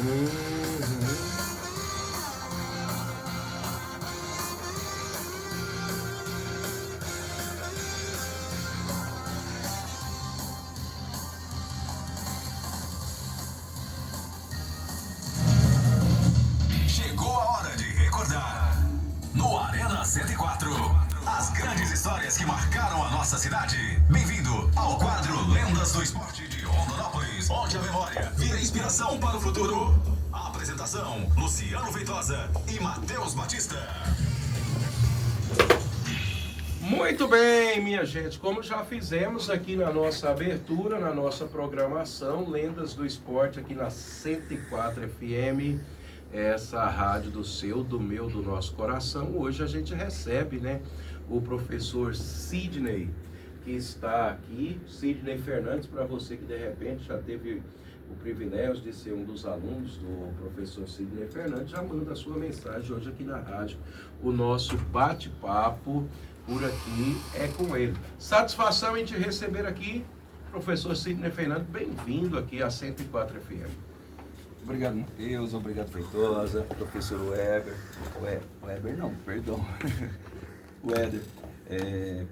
Uhum. Chegou a hora de recordar. No Arena 104, as grandes histórias que marcaram a nossa cidade. Bem-vindo ao quadro Lendas do Esporte de Rondonópolis, onde a memória vira inspiração para o futuro. A apresentação: Luciano Feitosa e Matheus Batista. Muito bem, minha gente, como já fizemos aqui na nossa abertura, na nossa programação, Lendas do Esporte aqui na 104 FM, essa rádio do seu, do meu, do nosso coração. Hoje a gente recebe, né, o professor Sidney, que está aqui, Sidney Fernandes, para você que de repente já teve o privilégio de ser um dos alunos do professor Sidney Fernandes, já manda a sua mensagem hoje aqui na rádio. O nosso bate-papo por aqui é com ele. Satisfação em te receber aqui, professor Sidney Fernandes, bem-vindo aqui à 104 FM. Obrigado, Matheus, obrigado, Feitosa, professor Weber, Weber não, perdão, Weber,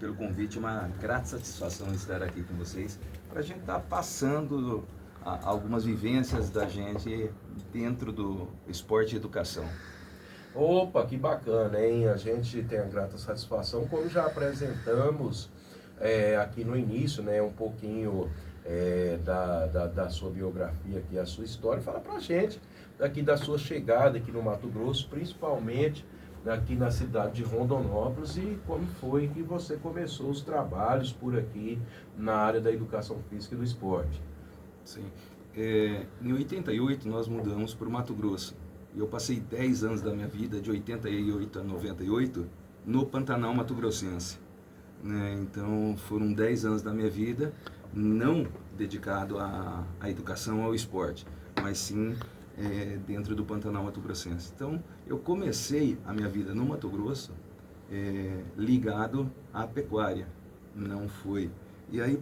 pelo convite. Uma grata satisfação estar aqui com vocês, para a gente estar passando algumas vivências da gente dentro do esporte e educação. Opa, que bacana, hein? A gente tem a grata satisfação, como já apresentamos aqui no início, né, um pouquinho da sua biografia, aqui, a sua história. Fala pra gente daqui da sua chegada aqui no Mato Grosso, principalmente aqui na cidade de Rondonópolis, e como foi que você começou os trabalhos por aqui na área da educação física e do esporte. Sim. Em 88 nós mudamos para o Mato Grosso. Eu passei 10 anos da minha vida, de 88 a 98, no Pantanal Mato Grossense, né? Então foram 10 anos da minha vida não dedicado à educação, ao esporte, mas sim dentro do Pantanal Mato Grossense. Então eu comecei a minha vida no Mato Grosso ligado à pecuária, não foi. E aí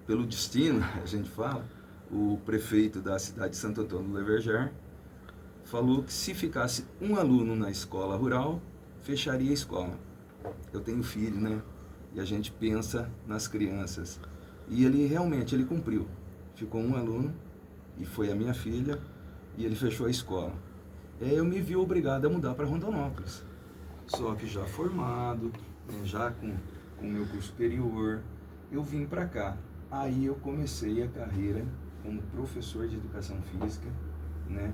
pelo destino, a gente fala, o prefeito da cidade de Santo Antônio do Leverger falou que se ficasse um aluno na escola rural, fecharia a escola. Eu tenho filho, né? E a gente pensa nas crianças. E ele realmente, ele cumpriu. Ficou um aluno, e foi a minha filha, e ele fechou a escola. Eu me vi obrigado a mudar para Rondonópolis. Só que já formado, né, já com o meu curso superior, eu vim para cá. Aí eu comecei a carreira como professor de educação física, né,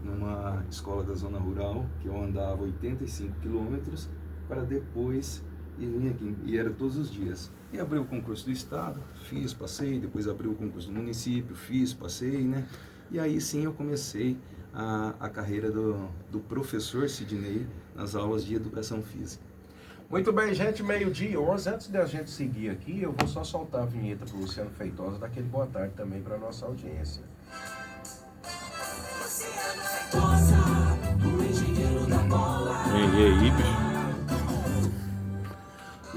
numa escola da zona rural, que eu andava 85 quilômetros para depois ir aqui, e era todos os dias. E abri o concurso do estado, fiz, passei, depois abri o concurso do município, fiz, passei, né? E aí sim eu comecei a carreira do professor Sidney nas aulas de educação física. Muito bem, gente, 12h11. Antes da gente seguir aqui, eu vou só soltar a vinheta para o Luciano Feitosa, daquele boa tarde também para a nossa audiência. O engenheiro da bola. E aí, bicho?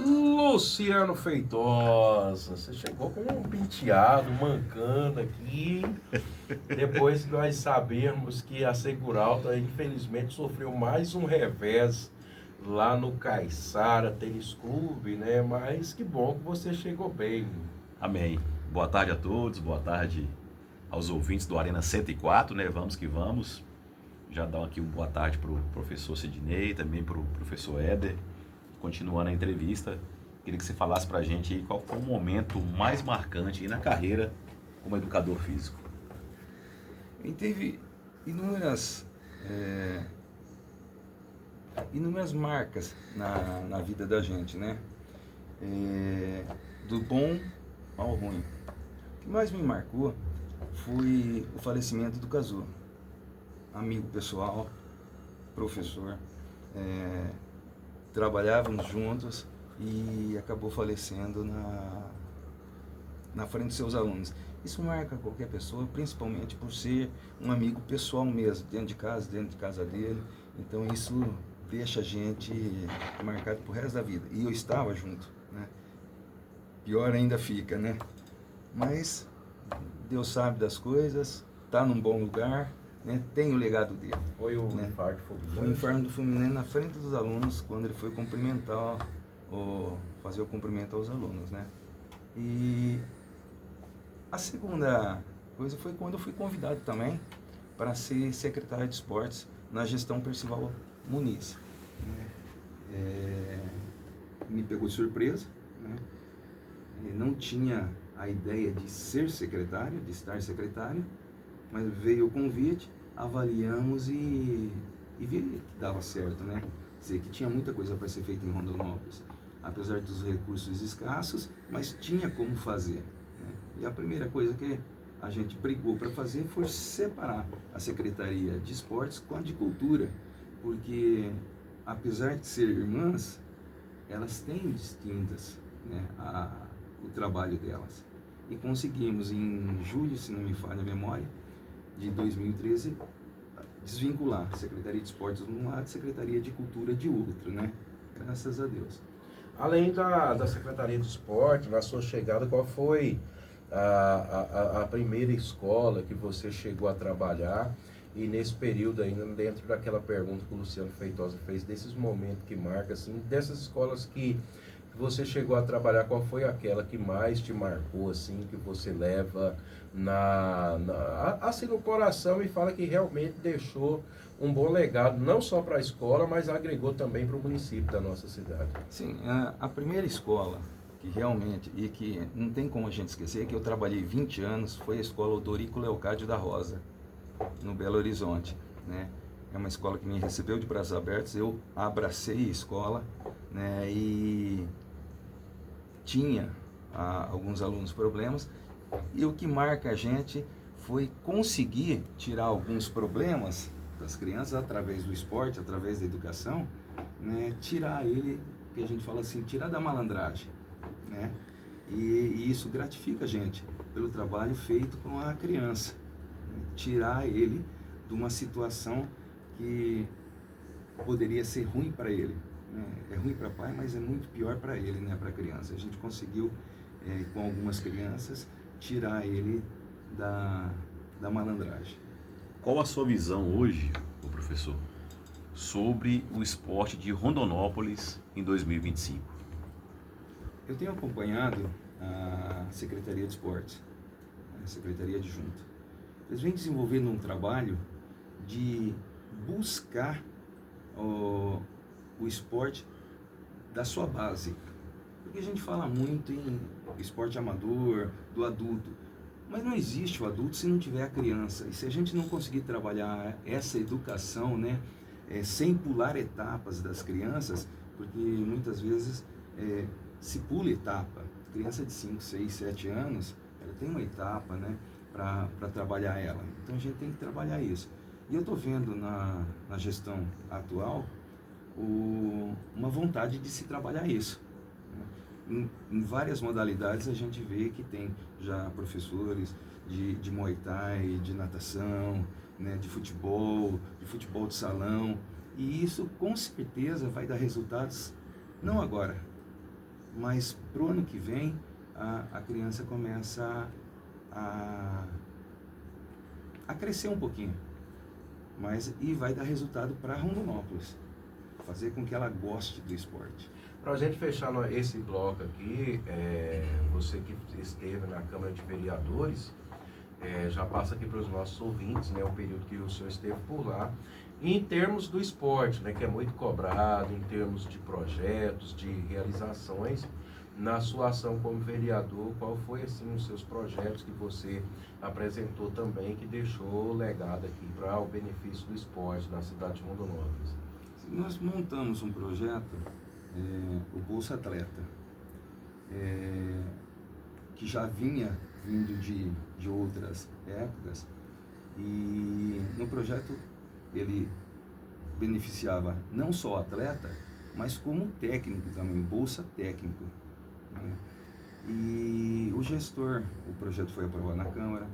Luciano Feitosa, você chegou com um penteado, mancando aqui. Depois que nós sabemos que a Seguralta, infelizmente, sofreu mais um revés lá no Caiçara Tênis Clube, né? Mas que bom que você chegou bem. Amém. Boa tarde a todos, boa tarde aos ouvintes do Arena 104, né? Vamos que vamos. Já dá aqui uma boa tarde para o professor Sidney, também para o professor Éder. Continuando a entrevista, queria que você falasse para a gente aí qual foi o momento mais marcante aí na carreira como educador físico. E teve inúmeras marcas na vida da gente, né? Do bom ao ruim. O que mais me marcou foi o falecimento do Cazu, amigo pessoal, professor. Trabalhávamos juntos e acabou falecendo na frente dos seus alunos. Isso marca qualquer pessoa, principalmente por ser um amigo pessoal mesmo, dentro de casa dele. Então isso deixa a gente marcado pro resto da vida. E eu estava junto, né? Pior ainda fica, né? Mas Deus sabe das coisas, tá num bom lugar, né, tem o legado dele. Foi o né? infarto fulminante. Foi um infarto fulminante na frente dos alunos, quando ele foi cumprimentar, fazer o cumprimento aos alunos, né? E a segunda coisa foi quando eu fui convidado também para ser secretário de esportes na gestão Percival Muniz. Me pegou de surpresa, né? Não tinha a ideia de ser secretário, de estar secretário, mas veio o convite, avaliamos e vi que dava certo, né? Quer dizer, que tinha muita coisa para ser feita em Rondonópolis, apesar dos recursos escassos, mas tinha como fazer, né? E a primeira coisa que a gente brigou para fazer foi separar a Secretaria de Esportes com a de Cultura, porque apesar de ser irmãs, elas têm distintas, né, o trabalho delas. E conseguimos em julho, se não me falha a memória, de 2013, desvincular a Secretaria de Esportes de um lado, a Secretaria de Cultura de outro, né? Graças a Deus. Além da Secretaria de Esporte, na sua chegada, qual foi a primeira escola que você chegou a trabalhar? E nesse período ainda, dentro daquela pergunta que o Luciano Feitosa fez, desses momentos que marca, assim, dessas escolas que você chegou a trabalhar, qual foi aquela que mais te marcou, assim, que você leva assim no coração e fala que realmente deixou um bom legado, não só para a escola, mas agregou também para o município da nossa cidade? Sim, a primeira escola que realmente, e que não tem como a gente esquecer, que eu trabalhei 20 anos, foi a escola Odorico Leocádio da Rosa, no Belo Horizonte, né? É uma escola que me recebeu de braços abertos, eu abracei a escola, né? E tinha alguns alunos problemas, e o que marca a gente foi conseguir tirar alguns problemas das crianças através do esporte, através da educação, né? Tirar ele, que a gente fala assim, tirar da malandragem, né? E isso gratifica a gente pelo trabalho feito com a criança, tirar ele de uma situação que poderia ser ruim para ele, né? É ruim para o pai, mas é muito pior para ele, né? Para a criança. A gente conseguiu, com algumas crianças, tirar ele da malandragem. Qual a sua visão hoje, professor, sobre o esporte de Rondonópolis em 2025? Eu tenho acompanhado a Secretaria de Esportes, a Secretaria Adjunta. Eles vêm desenvolvendo um trabalho de buscar o esporte da sua base. Porque a gente fala muito em esporte amador, do adulto, mas não existe o adulto se não tiver a criança. E se a gente não conseguir trabalhar essa educação, né, sem pular etapas das crianças, porque muitas vezes se pula etapa. Criança de 5, 6, 7 anos, ela tem uma etapa, né, para trabalhar ela. Então a gente tem que trabalhar isso. E eu estou vendo na gestão atual uma vontade de se trabalhar isso. Em várias modalidades a gente vê que tem já professores de Muay Thai, de natação, né, de futebol de salão, e isso com certeza vai dar resultados, não agora, mas para o ano que vem a criança começa a crescer um pouquinho, e vai dar resultado para Rondonópolis, fazer com que ela goste do esporte. Para a gente fechar esse bloco aqui, você que esteve na Câmara de Vereadores, já passa aqui para os nossos ouvintes, né, o período que o senhor esteve por lá, e em termos do esporte, né, que é muito cobrado, em termos de projetos, de realizações, na sua ação como vereador, qual foi assim os seus projetos que você apresentou também, que deixou legado aqui para o benefício do esporte na cidade de Rondonópolis? Nós montamos um projeto, o Bolsa Atleta, que já vinha vindo de outras épocas, e no projeto ele beneficiava não só o atleta, mas como técnico também, bolsa técnico, né? E o gestor, o projeto foi aprovado na Câmara,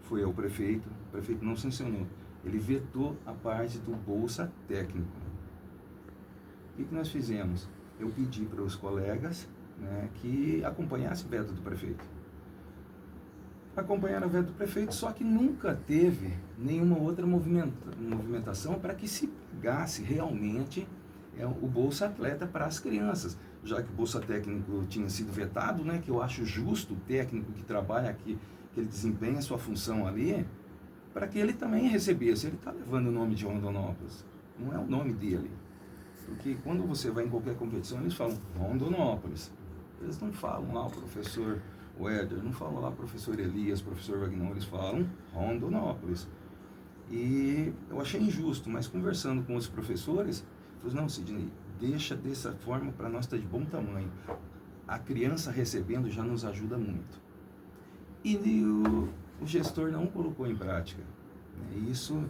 foi ao prefeito, o prefeito não sancionou, ele vetou a parte do bolsa técnico. O que nós fizemos? Eu pedi para os colegas, né, que acompanhassem o veto do prefeito. acompanharam o veto do prefeito, só que nunca teve nenhuma outra movimentação para que se pagasse realmente o Bolsa Atleta para as crianças. Já que o Bolsa Técnico tinha sido vetado, né, que eu acho justo o técnico que trabalha aqui, que ele desempenha a sua função ali, para que ele também recebesse. Ele está levando o nome de Rondonópolis, não é o nome dele. Porque quando você vai em qualquer competição, eles falam Rondonópolis. Eles não falam lá o professor Éder, não falam lá o professor Elias, professor Wagner, eles falam Rondonópolis. E eu achei injusto, mas conversando com os professores, falei, não, Sidney, deixa dessa forma, para nós estar de bom tamanho. A criança recebendo já nos ajuda muito. E o gestor não colocou em prática. Isso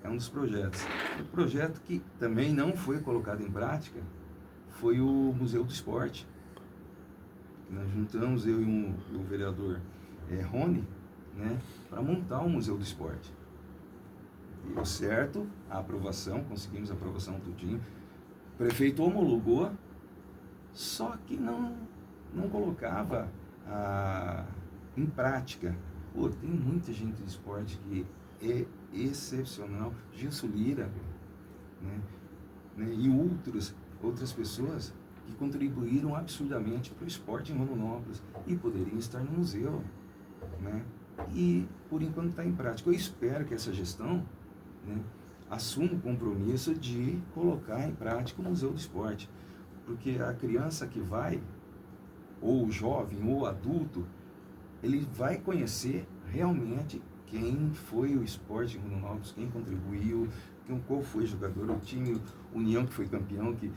é um dos projetos. O projeto que também não foi colocado em prática foi o Museu do Esporte. Nós juntamos, eu e o vereador Rony, né, para montar o Museu do Esporte. Deu certo a aprovação, conseguimos a aprovação tudinho. O prefeito homologou, só que não colocava em prática. Pô, tem muita gente do esporte que é excepcional. Gilson Lira, né, e outras pessoas que contribuíram absurdamente para o esporte em Rondonópolis e poderiam estar no museu, né? E por enquanto está em prática. Eu espero que essa gestão, né, assuma o compromisso de colocar em prática o Museu do Esporte, porque a criança que vai, ou o jovem, ou o adulto, ele vai conhecer realmente quem foi o esporte em Rondonópolis, quem contribuiu, qual foi o jogador, o time União que foi campeão, que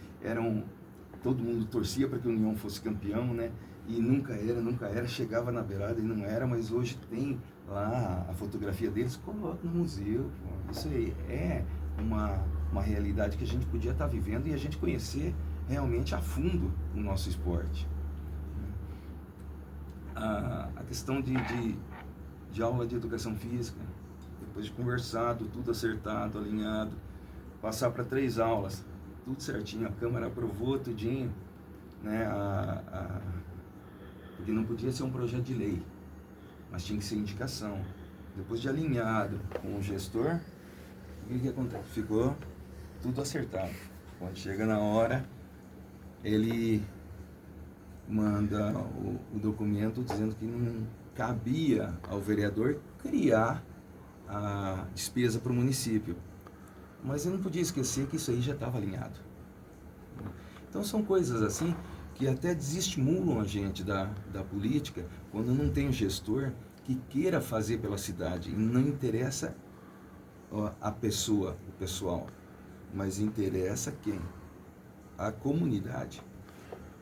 todo mundo torcia para que o União fosse campeão, né? E nunca era, chegava na beirada e não era, mas hoje tem lá a fotografia deles, coloca no museu. Pô. Isso aí é uma realidade que a gente podia estar vivendo e a gente conhecer realmente a fundo o nosso esporte. A questão de aula de educação física, depois de conversado, tudo acertado, alinhado, passar para 3 aulas, tudo certinho, a Câmara aprovou tudinho, né, porque não podia ser um projeto de lei, mas tinha que ser indicação. Depois de alinhado com o gestor, o que acontece? Ficou tudo acertado. Quando chega na hora, ele manda o documento dizendo que não cabia ao vereador criar a despesa para o município. Mas eu não podia esquecer que isso aí já estava alinhado. Então são coisas assim que até desestimulam a gente da política quando não tem um gestor que queira fazer pela cidade. E não interessa a pessoa, o pessoal, mas interessa quem? A comunidade.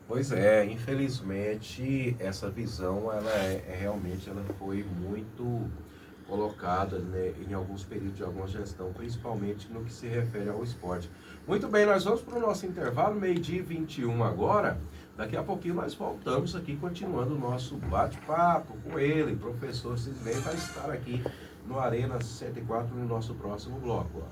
Pois é, infelizmente essa visão realmente ela foi muito colocada, né, em alguns períodos de alguma gestão, principalmente no que se refere ao esporte. Muito bem, nós vamos para o nosso intervalo, 12h21 agora. Daqui a pouquinho nós voltamos aqui, continuando o nosso bate-papo com ele, professor Sidney, vai estar aqui no Arena 104 no nosso próximo bloco.